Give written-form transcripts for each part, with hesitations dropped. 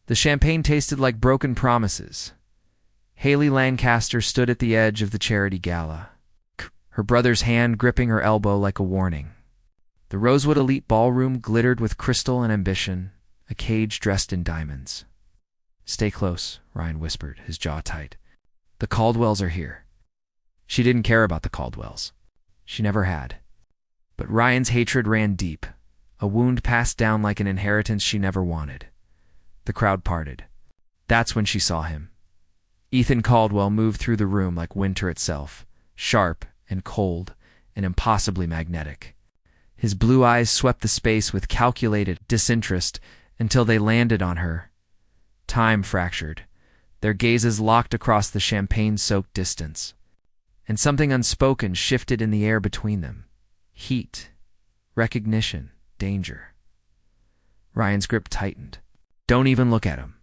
The champagne tasted like broken promises. Haley Lancaster stood at the edge of the charity gala, her brother's hand gripping her elbow like a warning. The Rosewood Elite Ballroom glittered with crystal and ambition, a cage dressed in diamonds. "Stay close," Ryan whispered, his jaw tight. "The Caldwells are here." She didn't care about the Caldwells. She never had. But Ryan's hatred ran deep, a wound passed down like an inheritance she never wanted. The crowd parted. That's when she saw him. Ethan Caldwell moved through the room like winter itself, sharp and cold and impossibly magnetic. His blue eyes swept the space with calculated disinterest until they landed on her. Time fractured, their gazes locked across the champagne-soaked distance. And something unspoken shifted in the air between them. Heat, recognition, danger. Ryan's grip tightened. "Don't even look at him."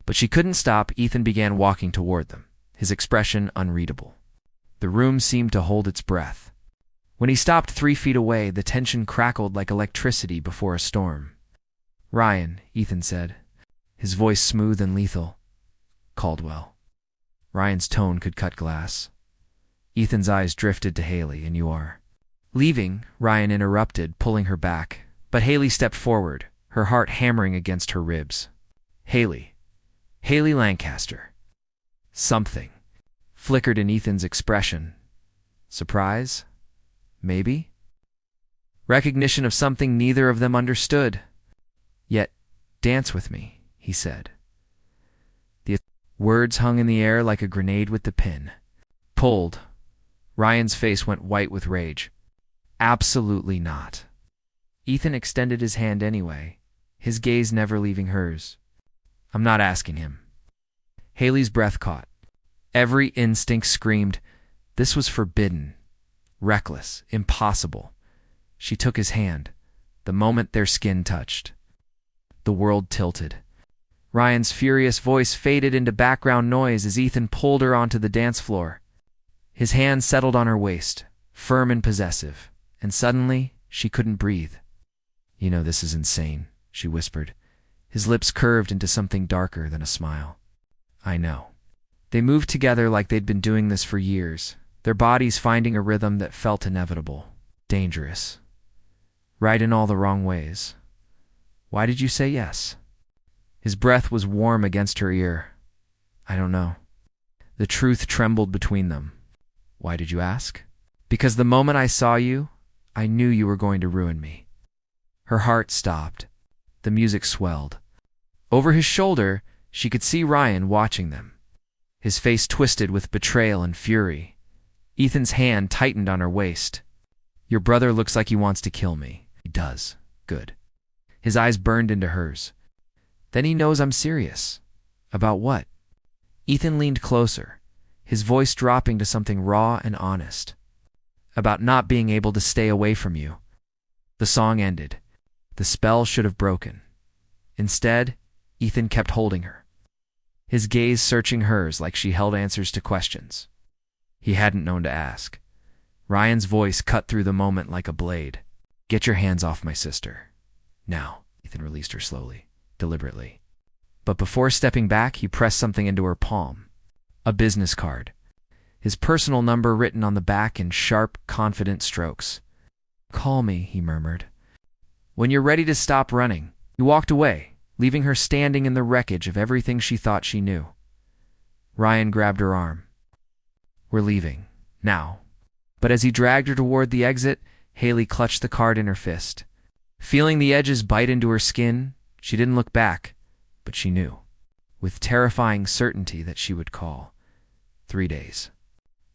But she couldn't stop. Ethan began walking toward them, his expression unreadable. The room seemed to hold its breath. When he stopped 3 feet away, the tension crackled like electricity before a storm. "Ryan," Ethan said, his voice smooth and lethal. "Caldwell." Ryan's tone could cut glass. Ethan's eyes drifted to Haley. "And you are?" "Leaving," Ryan interrupted, pulling her back. But Haley stepped forward, her heart hammering against her ribs. "Haley. Haley Lancaster." Something flickered in Ethan's expression. Surprise? Maybe? Recognition of something neither of them understood. Yet, "Dance with me," he said. The words hung in the air like a grenade with the pin. Pulled. Ryan's face went white with rage. "Absolutely not." Ethan extended his hand anyway, his gaze never leaving hers. "I'm not asking him." Haley's breath caught. Every instinct screamed, this was forbidden, reckless, impossible. She took his hand, the moment their skin touched. The world tilted. Ryan's furious voice faded into background noise as Ethan pulled her onto the dance floor. His hand settled on her waist, firm and possessive, and suddenly she couldn't breathe. "You know this is insane," she whispered. His lips curved into something darker than a smile. "I know." They moved together like they'd been doing this for years, their bodies finding a rhythm that felt inevitable, dangerous. Right in all the wrong ways. "Why did you say yes?" His breath was warm against her ear. "I don't know." The truth trembled between them. "Why did you ask?" "Because the moment I saw you, I knew you were going to ruin me." Her heart stopped. The music swelled. Over his shoulder, she could see Ryan watching them, his face twisted with betrayal and fury. Ethan's hand tightened on her waist. "Your brother looks like he wants to kill me." "He does. Good." His eyes burned into hers. "Then he knows I'm serious." "About what?" Ethan leaned closer, his voice dropping to something raw and honest. "About not being able to stay away from you." The song ended. The spell should have broken. Instead, Ethan kept holding her, his gaze searching hers like she held answers to questions he hadn't known to ask. Ryan's voice cut through the moment like a blade. "Get your hands off my sister. Now." Ethan released her slowly, deliberately. But before stepping back, he pressed something into her palm. A business card. His personal number written on the back in sharp, confident strokes. "Call me," he murmured, "when you're ready to stop running." He walked away, leaving her standing in the wreckage of everything she thought she knew. Ryan grabbed her arm. "We're leaving. Now." But as he dragged her toward the exit, Haley clutched the card in her fist. Feeling the edges bite into her skin, she didn't look back, but she knew, with terrifying certainty, that she would call. 3 days.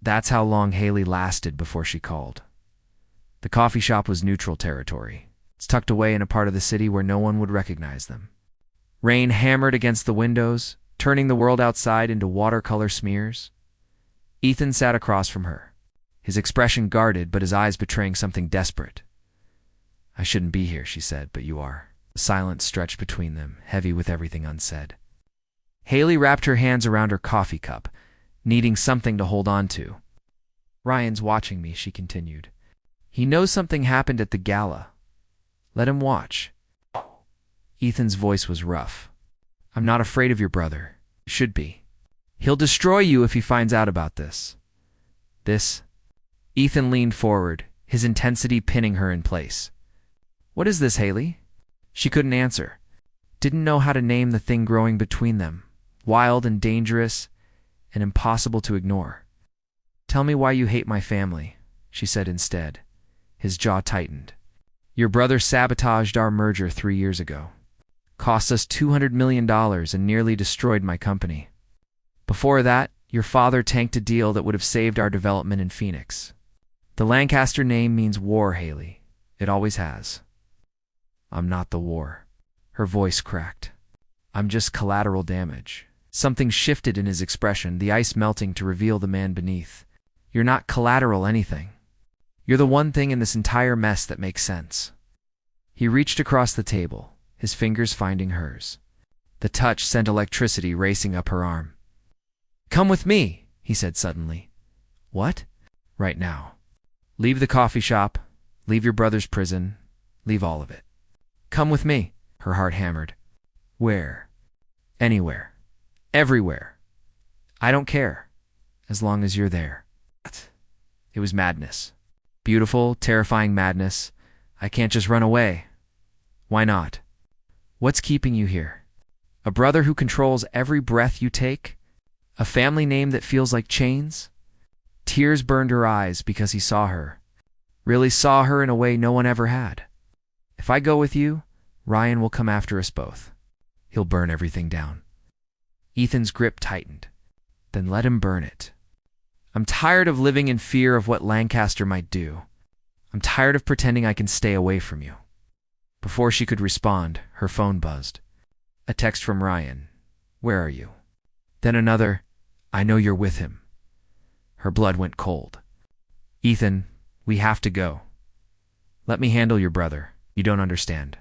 That's how long Haley lasted before she called. The coffee shop was neutral territory. It's tucked away in a part of the city where no one would recognize them. Rain hammered against the windows, turning the world outside into watercolor smears. Ethan sat across from her, his expression guarded but his eyes betraying something desperate. "I shouldn't be here," she said, "but you are." The silence stretched between them, heavy with everything unsaid. Haley wrapped her hands around her coffee cup, needing something to hold on to. "Ryan's watching me," she continued. "He knows something happened at the gala. Let him watch." Ethan's voice was rough. I'm not afraid of your brother. You should be. He'll destroy you if he finds out about this. This? Ethan leaned forward, his intensity pinning her in place. What is this, Haley? She couldn't answer. Didn't know how to name the thing growing between them. Wild and dangerous and impossible to ignore. Tell me why you hate my family, she said instead. His jaw tightened. Your brother sabotaged our merger 3 years ago. Cost us $200 million and nearly destroyed my company. Before that, your father tanked a deal that would have saved our development in Phoenix. The Lancaster name means war, Haley. It always has. I'm not the war. Her voice cracked. I'm just collateral damage. Something shifted in his expression, the ice melting to reveal the man beneath. You're not collateral anything. You're the one thing in this entire mess that makes sense. He reached across the table, his fingers finding hers. The touch sent electricity racing up her arm. Come with me, he said suddenly. What? Right now. Leave the coffee shop, leave your brother's prison, leave all of it. Come with me, her heart hammered. Where? Anywhere. Everywhere. I don't care, as long as you're there. It was madness. Beautiful, terrifying madness. I can't just run away. Why not? What's keeping you here? A brother who controls every breath you take? A family name that feels like chains? Tears burned her eyes because he saw her. Really saw her in a way no one ever had. If I go with you, Ryan will come after us both. He'll burn everything down. Ethan's grip tightened. Then let him burn it. I'm tired of living in fear of what Lancaster might do. I'm tired of pretending I can stay away from you. Before she could respond, her phone buzzed. A text from Ryan. Where are you? Then another, I know you're with him. Her blood went cold. Ethan, we have to go. Let me handle your brother. You don't understand.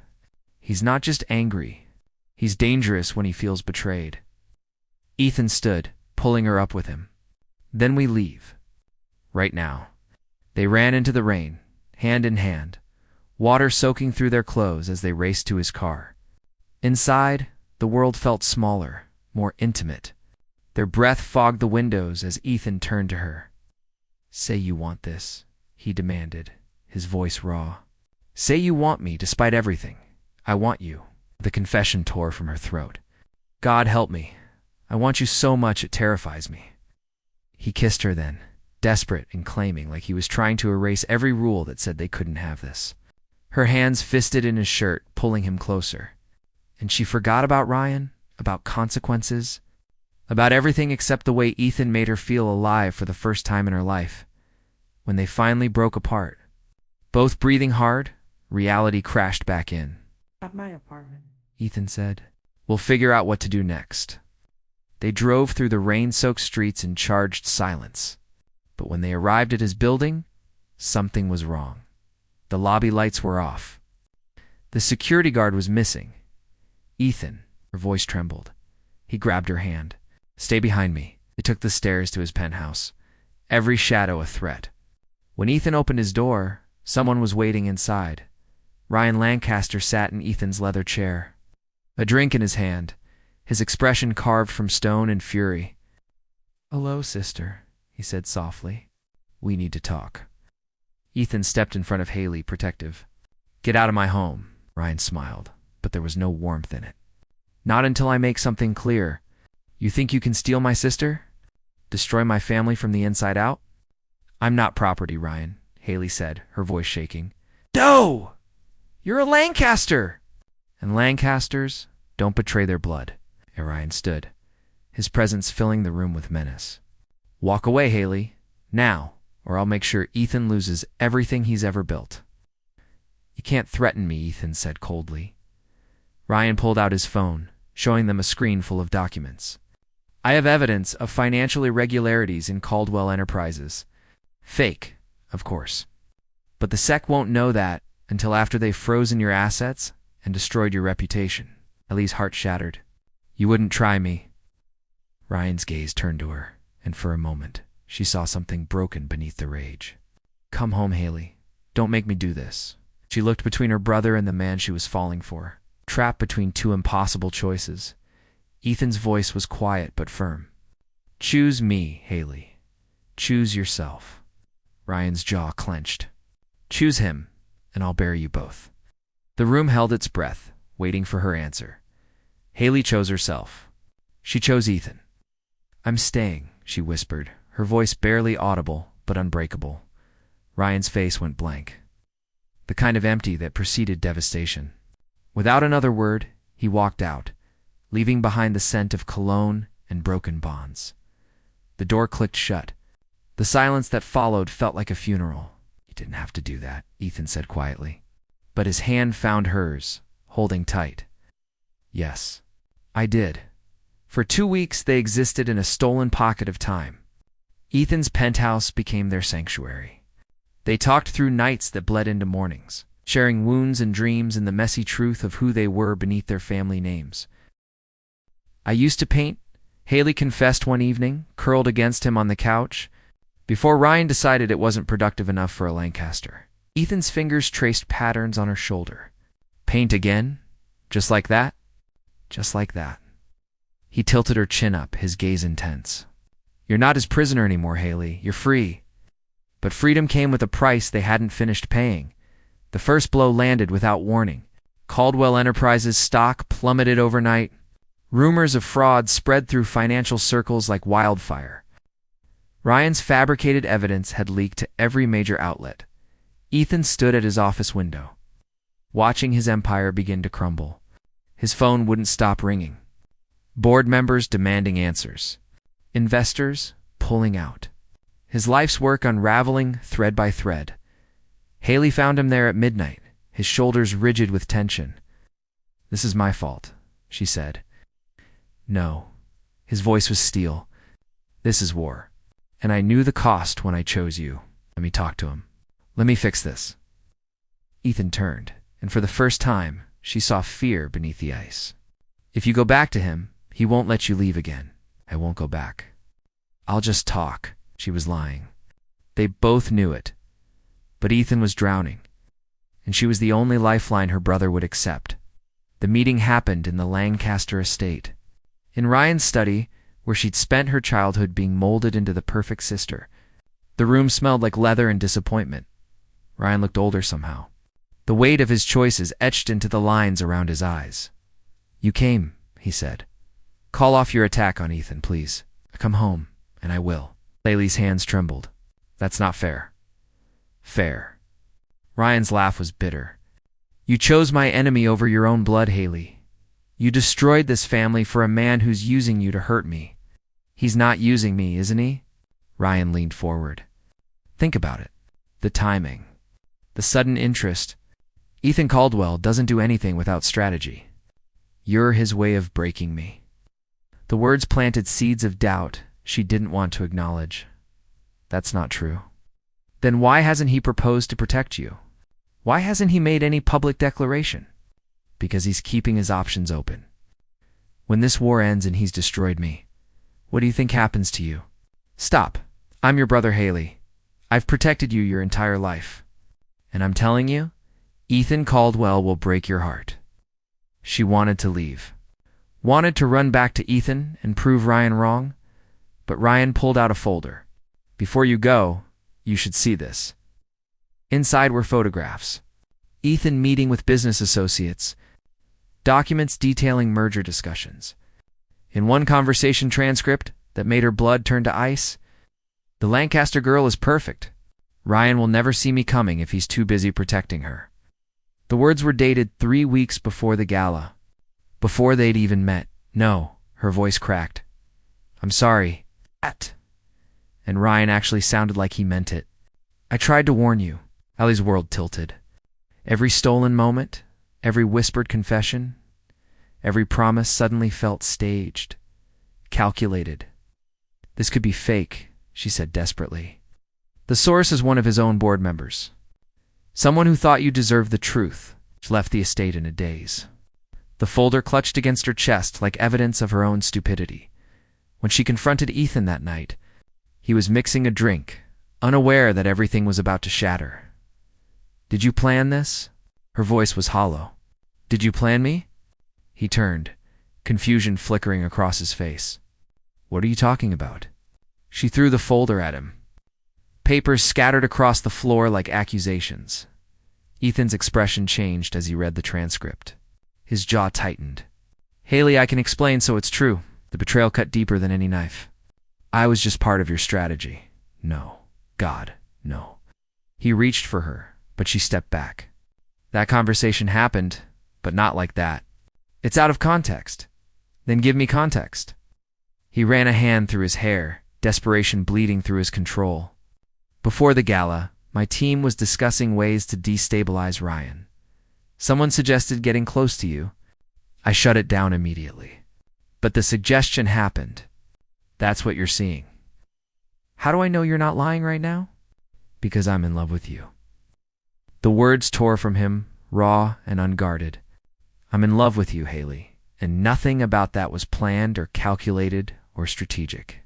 He's not just angry. He's dangerous when he feels betrayed. Ethan stood, pulling her up with him. Then we leave. Right now. They ran into the rain, hand in hand, water soaking through their clothes as they raced to his car. Inside, the world felt smaller, more intimate. Their breath fogged the windows as Ethan turned to her. Say you want this, he demanded, his voice raw. Say you want me despite everything. I want you. The confession tore from her throat. God help me. I want you so much it terrifies me. He kissed her then, desperate and claiming, like he was trying to erase every rule that said they couldn't have this. Her hands fisted in his shirt, pulling him closer. And she forgot about Ryan, about consequences, about everything except the way Ethan made her feel alive for the first time in her life. When they finally broke apart, both breathing hard, reality crashed back in. At my apartment, Ethan said. We'll figure out what to do next. They drove through the rain-soaked streets in charged silence. But when they arrived at his building, something was wrong. The lobby lights were off. The security guard was missing. Ethan, her voice trembled. He grabbed her hand. Stay behind me. They took the stairs to his penthouse. Every shadow a threat. When Ethan opened his door, someone was waiting inside. Ryan Lancaster sat in Ethan's leather chair, a drink in his hand, his expression carved from stone and fury. Hello, sister, he said softly. We need to talk. Ethan stepped in front of Haley, protective. Get out of my home, Ryan smiled, but there was no warmth in it. Not until I make something clear. You think you can steal my sister? Destroy my family from the inside out? I'm not property, Ryan, Haley said, her voice shaking. No! You're a Lancaster! And Lancasters don't betray their blood. And Ryan stood, his presence filling the room with menace. Walk away, Haley, now, or I'll make sure Ethan loses everything he's ever built. You can't threaten me, Ethan said coldly. Ryan pulled out his phone, showing them a screen full of documents. I have evidence of financial irregularities in Caldwell Enterprises. Fake, of course. But the SEC won't know that until after they've frozen your assets and destroyed your reputation. Ellie's heart shattered. You wouldn't try me. Ryan's gaze turned to her, and for a moment, she saw something broken beneath the rage. Come home, Haley. Don't make me do this. She looked between her brother and the man she was falling for, trapped between two impossible choices. Ethan's voice was quiet but firm. Choose me, Haley. Choose yourself. Ryan's jaw clenched. Choose him, and I'll bury you both. The room held its breath, waiting for her answer. Haley chose herself. She chose Ethan. I'm staying, she whispered, her voice barely audible but unbreakable. Ryan's face went blank. The kind of empty that preceded devastation. Without another word, he walked out, leaving behind the scent of cologne and broken bonds. The door clicked shut. The silence that followed felt like a funeral. You didn't have to do that, Ethan said quietly. But his hand found hers, holding tight. Yes, I did. For 2 weeks, they existed in a stolen pocket of time. Ethan's penthouse became their sanctuary. They talked through nights that bled into mornings, sharing wounds and dreams and the messy truth of who they were beneath their family names. I used to paint, Haley confessed one evening, curled against him on the couch, before Ryan decided it wasn't productive enough for a Lancaster. Ethan's fingers traced patterns on her shoulder. Paint again? Just like that? Just like that. He tilted her chin up, his gaze intense. You're not his prisoner anymore, Haley. You're free. But freedom came with a price they hadn't finished paying. The first blow landed without warning. Caldwell Enterprises' stock plummeted overnight. Rumors of fraud spread through financial circles like wildfire. Ryan's fabricated evidence had leaked to every major outlet. Ethan stood at his office window, watching his empire begin to crumble. His phone wouldn't stop ringing. Board members demanding answers. Investors pulling out. His life's work unraveling thread by thread. Haley found him there at midnight, his shoulders rigid with tension. This is my fault, she said. No. His voice was steel. This is war. And I knew the cost when I chose you. Let me talk to him. Let me fix this. Ethan turned, and for the first time, she saw fear beneath the ice. If you go back to him, he won't let you leave again. I won't go back. I'll just talk. She was lying. They both knew it. But Ethan was drowning, and she was the only lifeline her brother would accept. The meeting happened in the Lancaster estate. In Ryan's study, where she'd spent her childhood being molded into the perfect sister. The room smelled like leather and disappointment. Ryan looked older somehow. The weight of his choices etched into the lines around his eyes. You came, he said. Call off your attack on Ethan, please. Come home, and I will. Haley's hands trembled. That's not fair. Fair. Ryan's laugh was bitter. You chose my enemy over your own blood, Haley. You destroyed this family for a man who's using you to hurt me. He's not using me, isn't he? Ryan leaned forward. Think about it. The timing. The sudden interest. Ethan Caldwell doesn't do anything without strategy. You're his way of breaking me. The words planted seeds of doubt she didn't want to acknowledge. That's not true. Then why hasn't he proposed to protect you? Why hasn't he made any public declaration? Because he's keeping his options open. When this war ends and he's destroyed me, what do you think happens to you? Stop. I'm your brother Haley. I've protected you your entire life. And I'm telling you, Ethan Caldwell will break your heart. She wanted to leave. Wanted to run back to Ethan and prove Ryan wrong, but Ryan pulled out a folder. Before you go, you should see this. Inside were photographs. Ethan meeting with business associates. Documents detailing merger discussions. In one conversation transcript that made her blood turn to ice, the Lancaster girl is perfect. Ryan will never see me coming if he's too busy protecting her. The words were dated 3 weeks before the gala. Before they'd even met. No, her voice cracked. I'm sorry. And Ryan actually sounded like he meant it. I tried to warn you. Allie's world tilted. Every stolen moment, every whispered confession, every promise suddenly felt staged, calculated. This could be fake, she said desperately. The source is one of his own board members. Someone who thought you deserved the truth. She left the estate in a daze. The folder clutched against her chest like evidence of her own stupidity. When she confronted Ethan that night, he was mixing a drink, unaware that everything was about to shatter. Did you plan this? Her voice was hollow. Did you plan me? He turned, confusion flickering across his face. "What are you talking about?" She threw the folder at him. Papers scattered across the floor like accusations. Ethan's expression changed as he read the transcript. His jaw tightened. "Haley, I can explain so it's true. The betrayal cut deeper than any knife. I was just part of your strategy. No. God, no." He reached for her, but she stepped back. "That conversation happened, but not like that. It's out of context." "Then give me context." He ran a hand through his hair, desperation bleeding through his control. "Before the gala, my team was discussing ways to destabilize Ryan. Someone suggested getting close to you. I shut it down immediately. But the suggestion happened. That's what you're seeing." "How do I know you're not lying right now?" "Because I'm in love with you." The words tore from him, raw and unguarded. "I'm in love with you, Haley, and nothing about that was planned or calculated or strategic.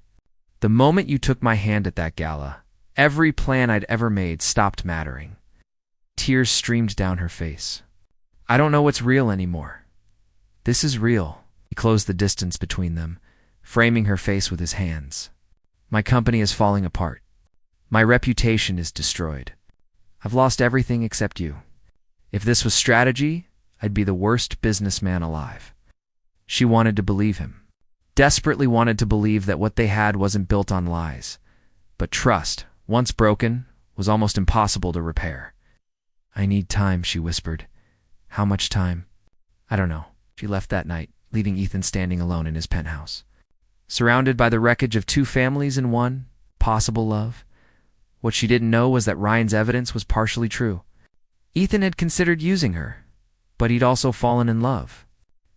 The moment you took my hand at that gala, every plan I'd ever made stopped mattering." Tears streamed down her face. "I don't know what's real anymore. This is real." He closed the distance between them, framing her face with his hands. "My company is falling apart. My reputation is destroyed. I've lost everything except you. If this was strategy, I'd be the worst businessman alive." She wanted to believe him. Desperately wanted to believe that what they had wasn't built on lies. But trust, once broken, was almost impossible to repair. "I need time," she whispered. "How much time?" "I don't know." She left that night, leaving Ethan standing alone in his penthouse. Surrounded by the wreckage of two families and one possible love. What she didn't know was that Ryan's evidence was partially true. Ethan had considered using her, but he'd also fallen in love.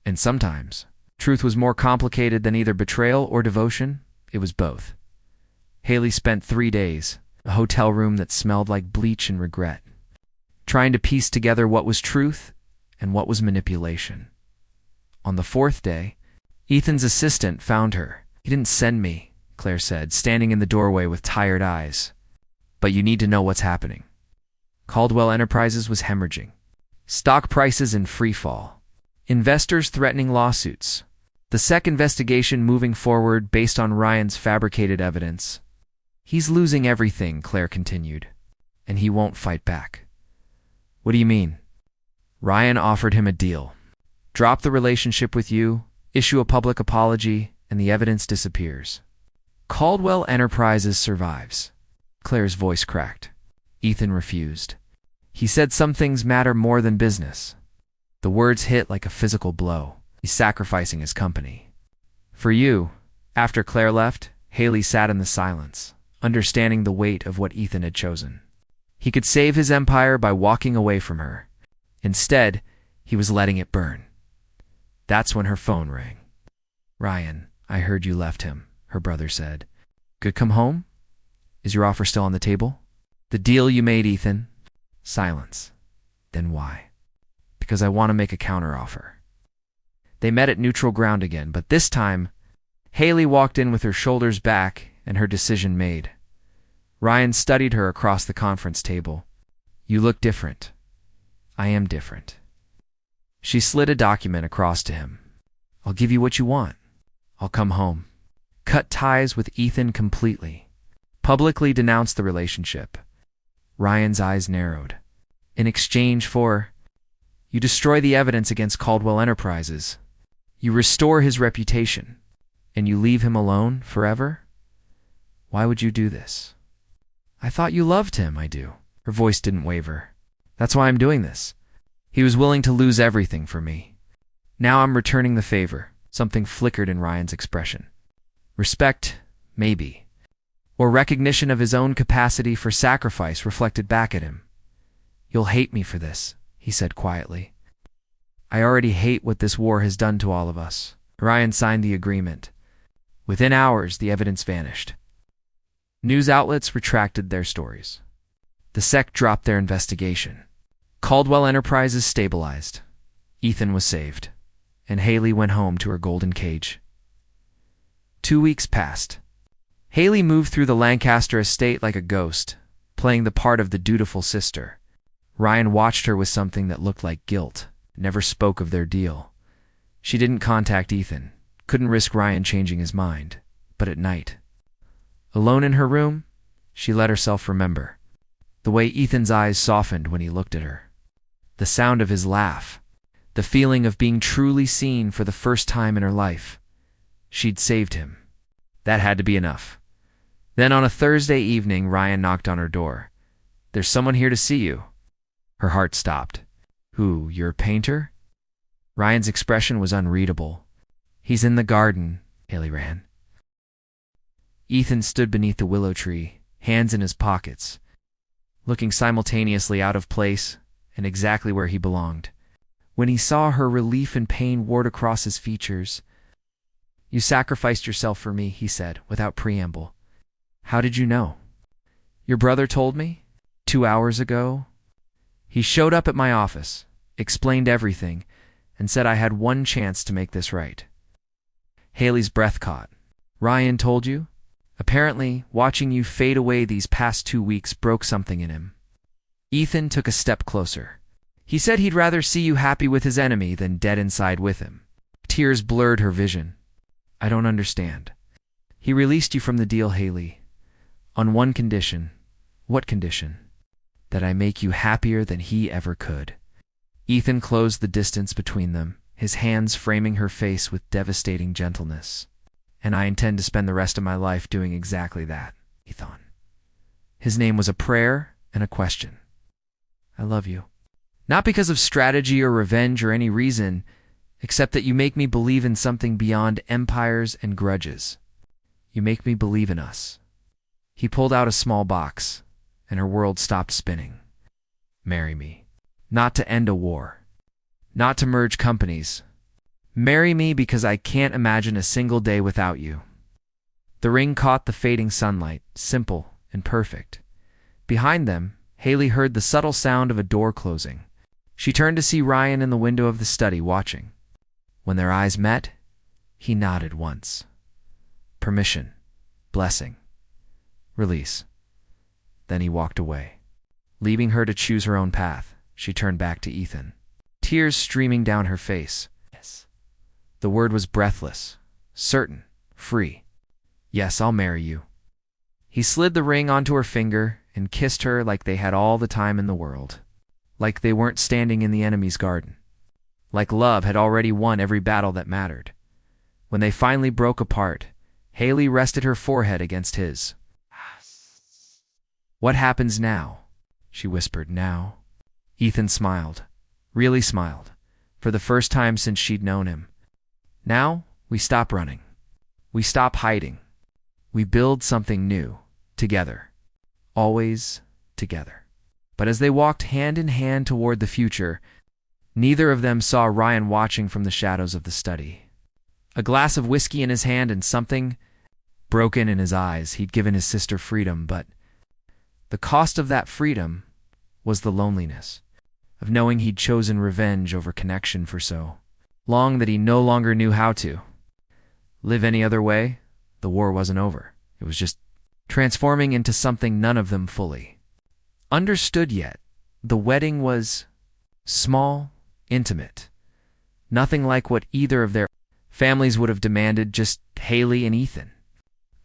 And sometimes, truth was more complicated than either betrayal or devotion. It was both. Haley spent 3 days, a hotel room that smelled like bleach and regret, trying to piece together what was truth and what was manipulation. On the 4th day, Ethan's assistant found her. "He didn't send me," Claire said, standing in the doorway with tired eyes. "But you need to know what's happening." Caldwell Enterprises was hemorrhaging. Stock prices in free fall. Investors threatening lawsuits. The SEC investigation moving forward based on Ryan's fabricated evidence. "He's losing everything," Claire continued, "and he won't fight back." "What do you mean?" "Ryan offered him a deal. Drop the relationship with you, issue a public apology, and the evidence disappears. Caldwell Enterprises survives." Claire's voice cracked. Ethan refused. "He said some things matter more than business." The words hit like a physical blow. He's sacrificing his company. "For you." After Claire left, Haley sat in the silence, understanding the weight of what Ethan had chosen. He could save his empire by walking away from her. Instead, he was letting it burn. That's when her phone rang. "Ryan, I heard you left him," her brother said. "Good, come home? Is your offer still on the table?" "The deal you made, Ethan." Silence. "Then why?" "Because I want to make a counteroffer." They met at neutral ground again, but this time, Haley walked in with her shoulders back and her decision made. Ryan studied her across the conference table. "You look different." "I am different." She slid a document across to him. "I'll give you what you want. I'll come home. Cut ties with Ethan completely. Publicly denounce the relationship." Ryan's eyes narrowed. "In exchange for—" "You destroy the evidence against Caldwell Enterprises. You restore his reputation. And you leave him alone forever? Why would you do this?" "I thought you loved him." "I do." Her voice didn't waver. "That's why I'm doing this. He was willing to lose everything for me. Now I'm returning the favor." Something flickered in Ryan's expression. Respect, maybe. Or recognition of his own capacity for sacrifice reflected back at him. "You'll hate me for this," he said quietly. "I already hate what this war has done to all of us." Ryan signed the agreement. Within hours, the evidence vanished. News outlets retracted their stories. The SEC dropped their investigation. Caldwell Enterprises stabilized. Ethan was saved. And Haley went home to her golden cage. 2 weeks passed. Haley moved through the Lancaster estate like a ghost, playing the part of the dutiful sister. Ryan watched her with something that looked like guilt, never spoke of their deal. She didn't contact Ethan, couldn't risk Ryan changing his mind. But at night, alone in her room, she let herself remember the way Ethan's eyes softened when he looked at her, the sound of his laugh, the feeling of being truly seen for the first time in her life. She'd saved him. That had to be enough. Then on a Thursday evening, Ryan knocked on her door. "There's someone here to see you." Her heart stopped. "Who, you're a painter?" Ryan's expression was unreadable. "He's in the garden," Haley ran. Ethan stood beneath the willow tree, hands in his pockets, looking simultaneously out of place and exactly where he belonged. When he saw her, relief and pain warred across his features. "You sacrificed yourself for me," he said, without preamble. "How did you know?" "Your brother told me 2 hours ago. He showed up at my office, explained everything, and said I had one chance to make this right." Haley's breath caught. "Ryan told you?" "Apparently, watching you fade away these past 2 weeks broke something in him." Ethan took a step closer. "He said he'd rather see you happy with his enemy than dead inside with him." Tears blurred her vision. "I don't understand." "He released you from the deal, Haley, on one condition." "What condition?" "That I make you happier than he ever could." Ethan closed the distance between them, his hands framing her face with devastating gentleness. "And I intend to spend the rest of my life doing exactly that," Ethan. His name was a prayer and a question. "I love you. Not because of strategy or revenge or any reason, except that you make me believe in something beyond empires and grudges. You make me believe in us." He pulled out a small box, and her world stopped spinning. "Marry me. Not to end a war. Not to merge companies. Marry me because I can't imagine a single day without you." The ring caught the fading sunlight, simple and perfect. Behind them, Haley heard the subtle sound of a door closing. She turned to see Ryan in the window of the study, watching. When their eyes met, he nodded once. Permission, blessing, release. Then he walked away. Leaving her to choose her own path, she turned back to Ethan, tears streaming down her face. "Yes." The word was breathless, certain, free. "Yes, I'll marry you." He slid the ring onto her finger and kissed her like they had all the time in the world. Like they weren't standing in the enemy's garden. Like love had already won every battle that mattered. When they finally broke apart, Haley rested her forehead against his. "What happens now?" she whispered. "Now?" Ethan smiled. Really smiled. For the first time since she'd known him. "Now, we stop running. We stop hiding. We build something new. Together. Always together." But as they walked hand in hand toward the future, neither of them saw Ryan watching from the shadows of the study. A glass of whiskey in his hand and something broken in his eyes. He'd given his sister freedom, but the cost of that freedom was the loneliness of knowing he'd chosen revenge over connection for so long that he no longer knew how to live any other way. The war wasn't over. It was just transforming into something none of them fully understood yet. The wedding was small, intimate. Nothing like what either of their families would have demanded, just Haley and Ethan.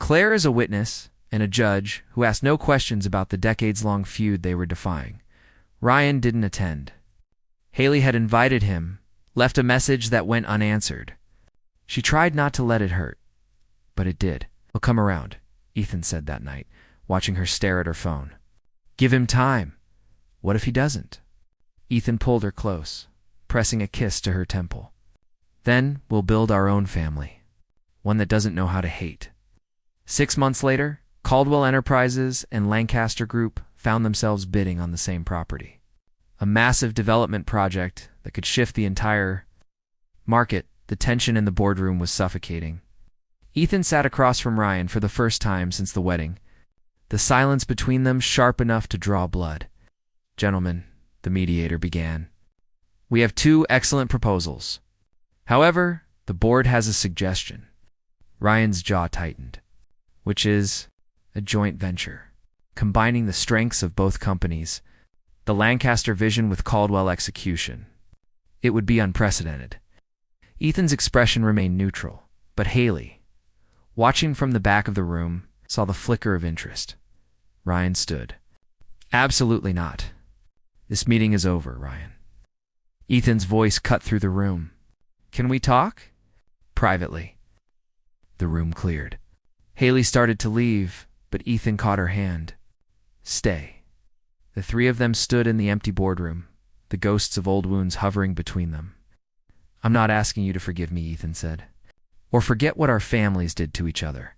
Claire as a witness and a judge who asked no questions about the decades-long feud they were defying. Ryan didn't attend. Haley had invited him, left a message that went unanswered. She tried not to let it hurt, but it did. "He'll come around," Ethan said that night, watching her stare at her phone. "Give him time. What if he doesn't?" Ethan pulled her close, pressing a kiss to her temple. "Then we'll build our own family, one that doesn't know how to hate." 6 months later, Caldwell Enterprises and Lancaster Group found themselves bidding on the same property. A massive development project that could shift the entire market. The tension in the boardroom was suffocating. Ethan sat across from Ryan for the first time since the wedding, the silence between them sharp enough to draw blood. "Gentlemen," the mediator began, "we have 2 excellent proposals. However, the board has a suggestion." Ryan's jaw tightened. "Which is a joint venture, combining the strengths of both companies, the Lancaster vision with Caldwell execution. It would be unprecedented." Ethan's expression remained neutral, but Haley, watching from the back of the room, saw the flicker of interest. Ryan stood. Absolutely not. This meeting is over, Ryan. Ethan's voice cut through the room. Can we talk? Privately. The room cleared. Haley started to leave, but Ethan caught her hand. Stay. The three of them stood in the empty boardroom, the ghosts of old wounds hovering between them. I'm not asking you to forgive me, Ethan said, or forget what our families did to each other.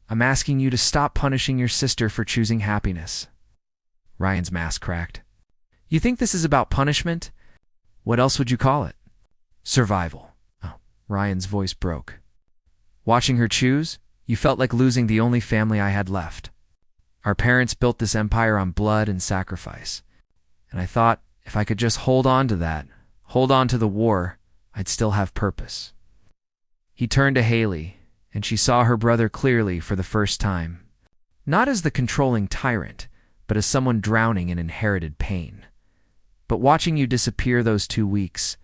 I'm asking you to stop punishing your sister for choosing happiness. Ryan's mask cracked. You think this is about punishment? What else would you call it? Survival. Oh, Ryan's voice broke. Watching her choose, you felt like losing the only family I had left. Our parents built this empire on blood and sacrifice. And I thought, if I could just hold on to that, hold on to the war, I'd still have purpose. He turned to Haley, and she saw her brother clearly for the first time. Not as the controlling tyrant, but as someone drowning in inherited pain. But watching you disappear those 2 weeks,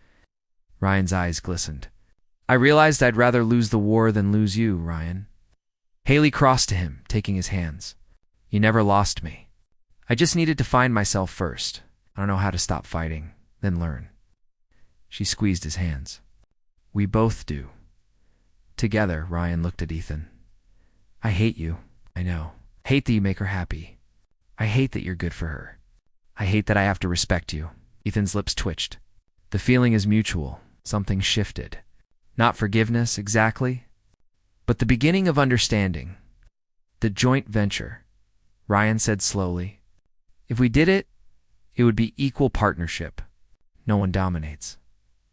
Ryan's eyes glistened. I realized I'd rather lose the war than lose you, Ryan. Haley crossed to him, taking his hands. You never lost me. I just needed to find myself first. I don't know how to stop fighting, then learn. She squeezed his hands. We both do. Together, Ryan looked at Ethan. I hate you, I know. Hate that you make her happy. I hate that you're good for her. I hate that I have to respect you. Ethan's lips twitched. The feeling is mutual. Something shifted. Not forgiveness, exactly, but the beginning of understanding. The joint venture. Ryan said slowly. If we did it, it would be equal partnership. No one dominates.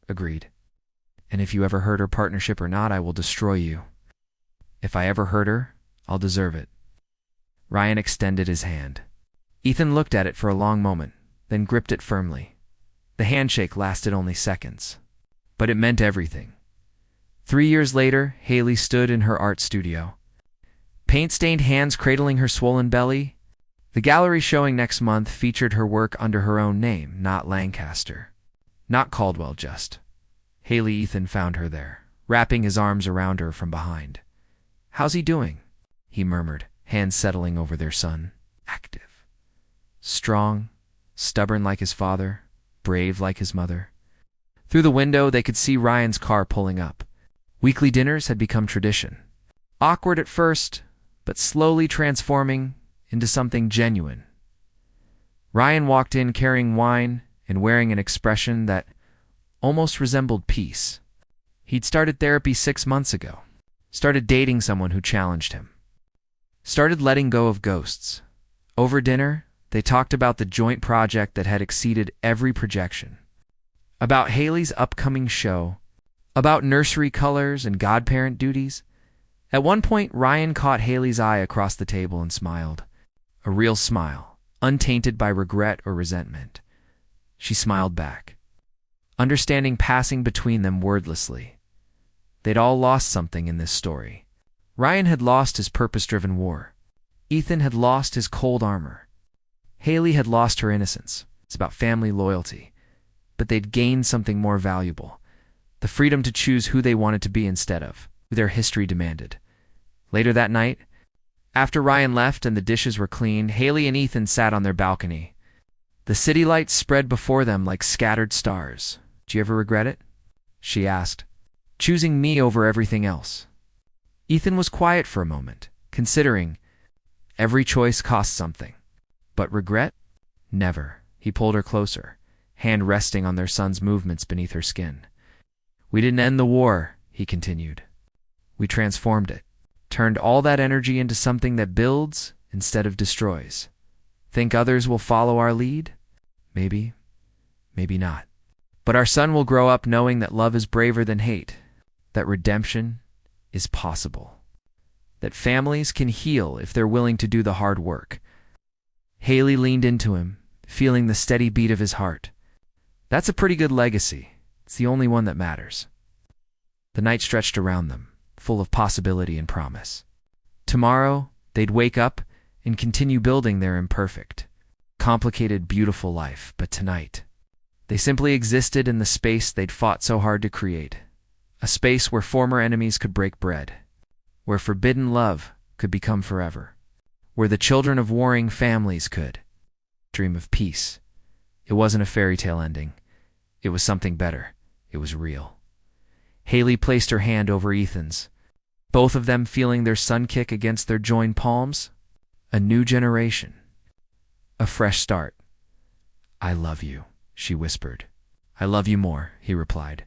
Agreed. And if you ever hurt her partnership or not, I will destroy you. If I ever hurt her, I'll deserve it. Ryan extended his hand. Ethan looked at it for a long moment, then gripped it firmly. The handshake lasted only seconds, but it meant everything. 3 years later, Haley stood in her art studio. Paint-stained hands cradling her swollen belly. The gallery showing next month featured her work under her own name, not Lancaster. Not Caldwell, just. Haley Ethan found her there, wrapping his arms around her from behind. How's he doing? He murmured, hands settling over their son. Active. Strong, stubborn like his father, brave like his mother. Through the window, they could see Ryan's car pulling up. Weekly dinners had become tradition. Awkward at first, but slowly transforming into something genuine. Ryan walked in carrying wine and wearing an expression that almost resembled peace. He'd started therapy 6 months ago, started dating someone who challenged him, started letting go of ghosts. Over dinner, they talked about the joint project that had exceeded every projection, about Haley's upcoming show, about nursery colors and godparent duties. At one point, Ryan caught Haley's eye across the table and smiled. A real smile, untainted by regret or resentment. She smiled back, understanding passing between them wordlessly. They'd all lost something in this story. Ryan had lost his purpose-driven war. Ethan had lost his cold armor. Haley had lost her innocence. It's about family loyalty. But they'd gained something more valuable. The freedom to choose who they wanted to be instead of who their history demanded. Later that night, after Ryan left and the dishes were cleaned, Haley and Ethan sat on their balcony. The city lights spread before them like scattered stars. Do you ever regret it? She asked, choosing me over everything else. Ethan was quiet for a moment, considering. Every choice costs something. But regret? Never. He pulled her closer, hand resting on their son's movements beneath her skin. We didn't end the war, he continued. We transformed it, turned all that energy into something that builds instead of destroys. Think others will follow our lead? Maybe, maybe not. But our son will grow up knowing that love is braver than hate, that redemption is possible, that families can heal if they're willing to do the hard work. Haley leaned into him, feeling the steady beat of his heart. That's a pretty good legacy. It's the only one that matters. The night stretched around them, full of possibility and promise. Tomorrow, they'd wake up and continue building their imperfect, complicated, beautiful life. But tonight, they simply existed in the space they'd fought so hard to create. A space where former enemies could break bread, where forbidden love could become forever, where the children of warring families could dream of peace. It wasn't a fairy tale ending. It was something better. It was real. Haley placed her hand over Ethan's, both of them feeling their sun kick against their joined palms. A new generation. A fresh start. "I love you," she whispered. "I love you more," he replied.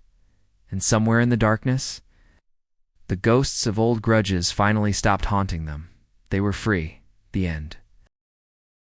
And somewhere in the darkness, the ghosts of old grudges finally stopped haunting them. They were free. The end.